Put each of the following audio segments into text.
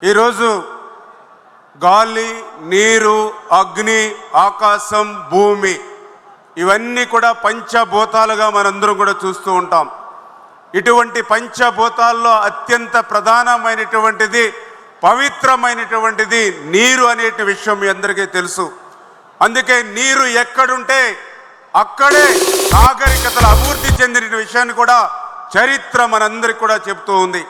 ఈరోజు గాలి, నీరు, అగ్ని, ఆకాశం, భూమి ఇవన్నీ కూడా పంచభూతాలుగా మనందరం కూడా చూస్తూ ఉంటాం. ఇటువంటి పంచభూతాల్లో అత్యంత ప్రధానమైనటువంటిది, పవిత్రమైనటువంటిది నీరు అనే విషయం మీ అందరికీ తెలుసు. అందుకే నీరు ఎక్కడుంటే అక్కడే నాగరికతలు అభివృద్ధి చెందిన విషయాన్ని కూడా చరిత్ర మనందరికీ కూడా చెప్తూ ఉంది.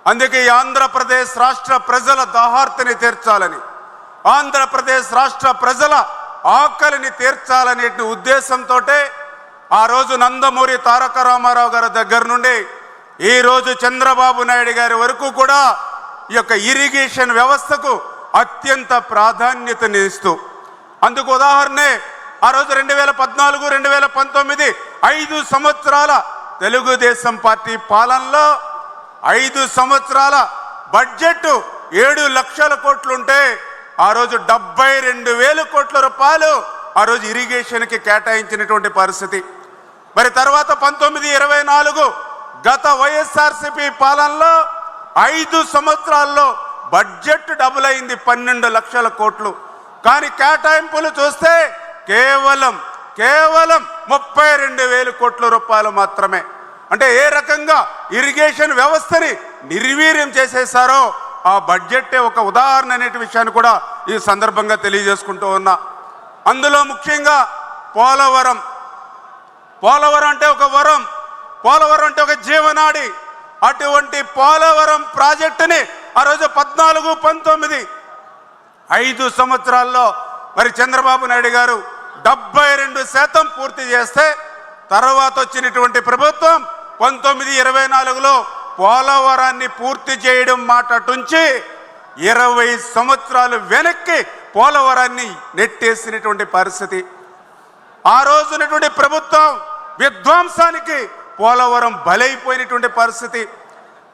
అందుకే ఈ ఆంధ్రప్రదేశ్ రాష్ట్ర ప్రజల దాహార్తిని తీర్చాలని, ఆంధ్రప్రదేశ్ రాష్ట్ర ప్రజల ఆకలిని తీర్చాలనే ఉద్దేశంతో ఆ రోజు నందమూరి తారక రామారావు గారి దగ్గర నుండి ఈరోజు చంద్రబాబు నాయుడు గారి వరకు కూడా ఈ యొక్క ఇరిగేషన్ వ్యవస్థకు అత్యంత ప్రాధాన్యతని ఇస్తూ, అందుకు ఉదాహరణే ఆ రోజు 2014, 2019 5 సంవత్సరాల తెలుగుదేశం పార్టీ పాలనలో 5 సంవత్సరాల బడ్జెట్ 7 లక్షల కోట్లుంటే ఆ రోజు 72,000 కోట్ల రూపాయలు ఆ రోజు ఇరిగేషన్కి కేటాయించినటువంటి పరిస్థితి. మరి తర్వాత 19-24 గత వైఎస్ఆర్సీపీ పాలనలో 5 సంవత్సరాల్లో బడ్జెట్ డబుల్ అయింది, 12 లక్షల కోట్లు. కానీ కేటాయింపులు చూస్తే కేవలం 32,000 కోట్ల రూపాయలు మాత్రమే. అంటే ఏ రకంగా ఇరిగేషన్ వ్యవస్థని నిర్వీర్యం చేసేసారో ఆ బడ్జెట్టే ఒక ఉదాహరణ అనే విషయాన్ని కూడా ఈ సందర్భంగా తెలియజేసుకుంటూ ఉన్నా. అందులో ముఖ్యంగా పోలవరం అంటే ఒక వరం, పోలవరం అంటే ఒక జీవనాడి. అటువంటి పోలవరం ప్రాజెక్టుని ఆ రోజు 14-19 5 సంవత్సరాల్లో మరి చంద్రబాబు నాయుడు గారు 72% పూర్తి చేస్తే, తర్వాత వచ్చినటువంటి ప్రభుత్వం 19-24లో పోలవరాన్ని పూర్తి చేయడం మాట అటుంచి 20 సంవత్సరాలు వెనక్కి పోలవరాన్ని నెట్టేసినటువంటి పరిస్థితి. ఆ రోజునటువంటి ప్రభుత్వం విధ్వంసానికి పోలవరం బలైపోయినటువంటి పరిస్థితి.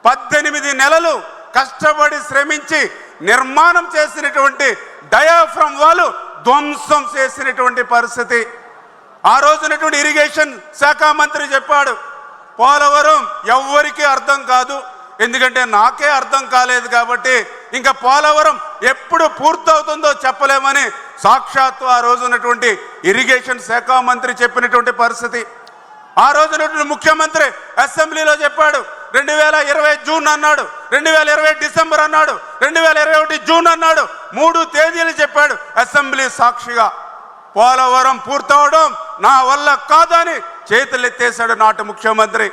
18 నెలలు కష్టపడి శ్రమించి నిర్మాణం చేసినటువంటి డయాఫ్రమ్ వాళ్ళు ధ్వంసం చేసినటువంటి పరిస్థితి. ఆ రోజునటువంటి ఇరిగేషన్ శాఖ మంత్రి చెప్పాడు, పోలవరం ఎవ్వరికీ అర్థం కాదు, ఎందుకంటే నాకే అర్థం కాలేదు కాబట్టి ఇంకా పోలవరం ఎప్పుడు పూర్తవుతుందో చెప్పలేమని సాక్షాత్తు ఆ రోజునటువంటి ఇరిగేషన్ శాఖ మంత్రి చెప్పినటువంటి పరిస్థితి. ఆ రోజునటువంటి ముఖ్యమంత్రి అసెంబ్లీలో చెప్పాడు, 2020 జూన్ అన్నాడు, 2020 డిసెంబర్ అన్నాడు, 2021 జూన్ అన్నాడు, 3 తేదీలు చెప్పాడు అసెంబ్లీ సాక్షిగా. పోలవరం పూర్తవడం నా వల్ల కాదని చేతులెత్తేశాడు నాటి ముఖ్యమంత్రి.